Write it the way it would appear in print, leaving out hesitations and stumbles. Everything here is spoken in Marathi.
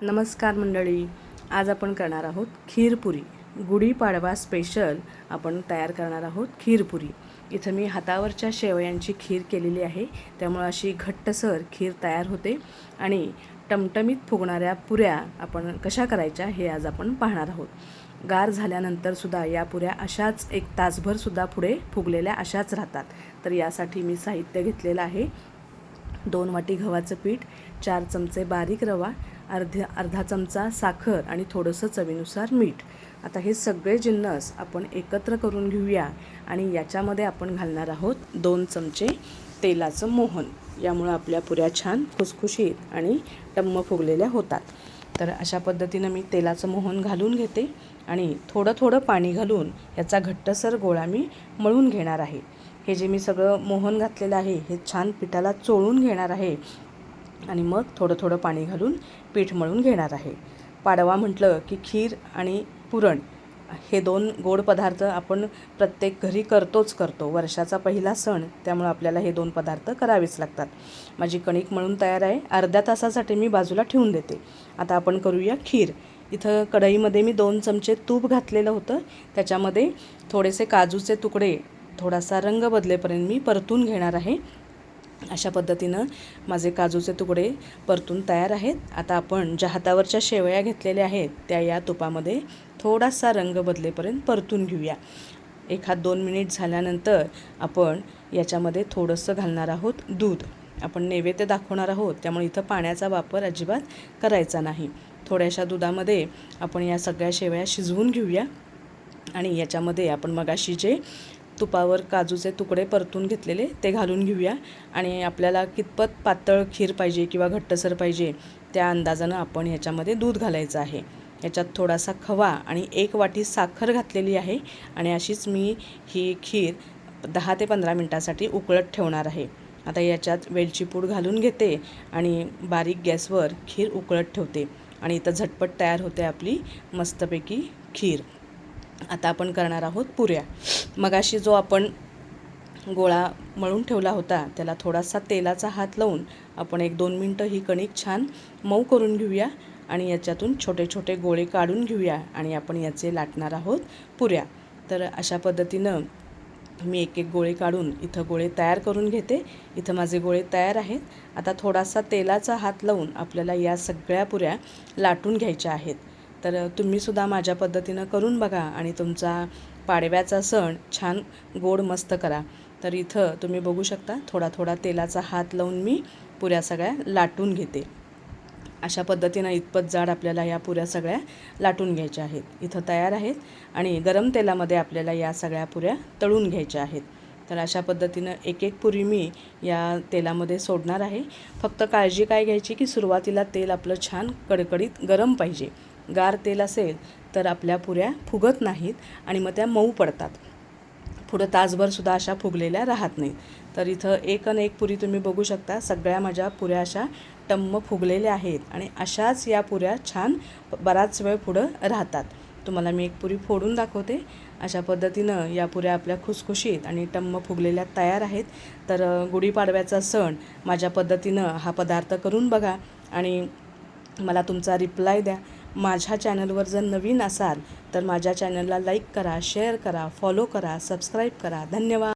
नमस्कार मंडळी, आज आपण करणार आहोत खीरपुरी. गुढीपाडवा स्पेशल आपण तयार करणार आहोत खीरपुरी. इथं मी हातावरच्या शेवयांची खीर केलेली आहे, त्यामुळे अशी घट्टसर खीर तयार होते आणि टमटमीत फुगणाऱ्या पुऱ्या आपण कशा करायच्या हे आज आपण पाहणार आहोत. गार झाल्यानंतर सुद्धा या पुऱ्या अशाच एक तासभर सुद्धा पुढे फुगलेल्या अशाच राहतात. तर यासाठी मी साहित्य घेतलेलं आहे. 2 वाटी गव्हाचं पीठ, 4 चमचे बारीक रवा, अर्धा चमचा साखर आणि थोडंसं चवीनुसार मीठ. आता हे सगळे जिन्नस आपण एकत्र करून घेऊया आणि याच्यामध्ये आपण घालणार आहोत 2 चमचे तेलाचं मोहन. यामुळे आपल्या पुऱ्या छान खुसखुशीत आणि टम्म फुगलेल्या होतात. तर अशा पद्धतीनं मी तेलाचं मोहन घालून घेते आणि थोडं थोडं पाणी घालून याचा घट्टसर गोळा मी मळून घेणार आहे. हे जे मी सगळं मोहन घातलेलं आहे हे छान पिठाला चोळून घेणार आहे आणि मग थोडं थोडं पाणी घालून पीठ मळून घेणार आहे. पाडवा म्हटलं की खीर आणि पुरण हे 2 गोड पदार्थ आपण प्रत्येक घरी करतो. वर्षाचा पहिला सण, त्यामुळे आपल्याला हे 2 पदार्थ करावेच लागतात. माझी कणिक मळून तयार आहे. अर्ध्या तासासाठी मी बाजूला ठेवून देते. आता आपण करूया खीर. इथं कढईमध्ये मी 2 चमचे तूप घातलेलं होतं. त्याच्यामध्ये थोडेसे काजूचे तुकडे थोडासा रंग बदलेपर्यंत मी परतून घेणार आहे. अशा पद्धतीनं माझे काजूचे तुकडे परतून तयार आहेत. आता आपण ज्या हातावरच्या शेवया घेतलेल्या आहेत त्या या तुपामध्ये थोडासा रंग बदलेपर्यंत परतून घेऊया. 1-2 मिनिट झाल्यानंतर आपण याच्यामध्ये थोडंसं घालणार आहोत दूध. आपण नैवेद्य दाखवणार आहोत, त्यामुळे इथं पाण्याचा वापर अजिबात करायचा नाही. थोड्याशा दुधामध्ये आपण या सगळ्या शेवया शिजवून घेऊया आणि याच्यामध्ये आपण मगाशी जे तुपावर काजूचे तुकडे परतून घेतलेले ते घालून घेऊया आणि आपल्याला कितपत पातळ खीर पाहिजे किंवा घट्टसर पाहिजे त्या अंदाजानं आपण ह्याच्यामध्ये दूध घालायचं आहे. याच्यात थोडासा खवा आणि 1 वाटी साखर घातलेली आहे आणि अशीच मी ही खीर 10 ते 15 मिनटासाठी उकळत ठेवणार आहे. आता याच्यात वेलची पूड घालून घेते आणि बारीक गॅसवर खीर उकळत ठेवते आणि इथं झटपट तयार होते आपली मस्तपैकी खीर. आता आपण करणार आहोत पुऱ्या. मगाशी जो आपण गोळा मळून ठेवला होता त्याला थोडासा तेलाचा हात लावून आपण 1-2 मिनटं ही कणिक छान मऊ करून घेऊया आणि याच्यातून छोटे छोटे गोळे काढून घेऊया आणि आपण याचे लाटणार आहोत पुऱ्या. तर अशा पद्धतीनं मी एक गोळे काढून इथं गोळे तयार करून घेते. इथं माझे गोळे तयार आहेत. आता थोडासा तेलाचा हात लावून आपल्याला या सगळ्या पुऱ्या लाटून घ्यायच्या आहेत. तर तुम्हीसुद्धा माझ्या पद्धतीनं करून बघा आणि तुमचा पाडव्याचा सण छान गोड मस्त करा. तर इथं तुम्ही बघू शकता थोडा थोडा तेलाचा हात लावून मी पुऱ्या सगळ्या लाटून घेते. अशा पद्धतीनं इतपत जाड आपल्याला या पुऱ्या सगळ्या लाटून घ्यायच्या आहेत. इथं तयार आहेत आणि गरम तेलामध्ये आपल्याला या सगळ्या पुऱ्या तळून घ्यायच्या आहेत. तर अशा पद्धतीनं एक पुरी मी या तेलामध्ये सोडणार आहे. फक्त काळजी काय घ्यायची की सुरुवातीला तेल आपलं छान कडकडीत गरम पाहिजे. गार तेल असेल तर आपल्या पुऱ्या फुगत नाहीत आणि मग त्या मऊ पडतात. पुढं तासभरसुद्धा अशा फुगलेल्या राहत नाहीत. तर इथं एक पुरी तुम्ही बघू शकता. सगळ्या माझ्या पुऱ्या अशा टम्म फुगलेल्या आहेत आणि अशाच या पुऱ्या छान बराच वेळ पुढं राहतात. तुम्हाला मी एक पुरी फोडून दाखवते. अशा पद्धतीनं या पुऱ्या आपल्या खुसखुशीत आणि टम्म फुगलेल्या तयार आहेत. तर गुढीपाडव्याचा सण माझ्या पद्धतीनं हा पदार्थ करून बघा आणि मला तुमचा रिप्लाय द्या. माझ्या चॅनलवर जर नवीन असाल तर माझ्या चॅनलला लाईक करा, शेअर करा, फॉलो करा, सबस्क्राईब करा. धन्यवाद.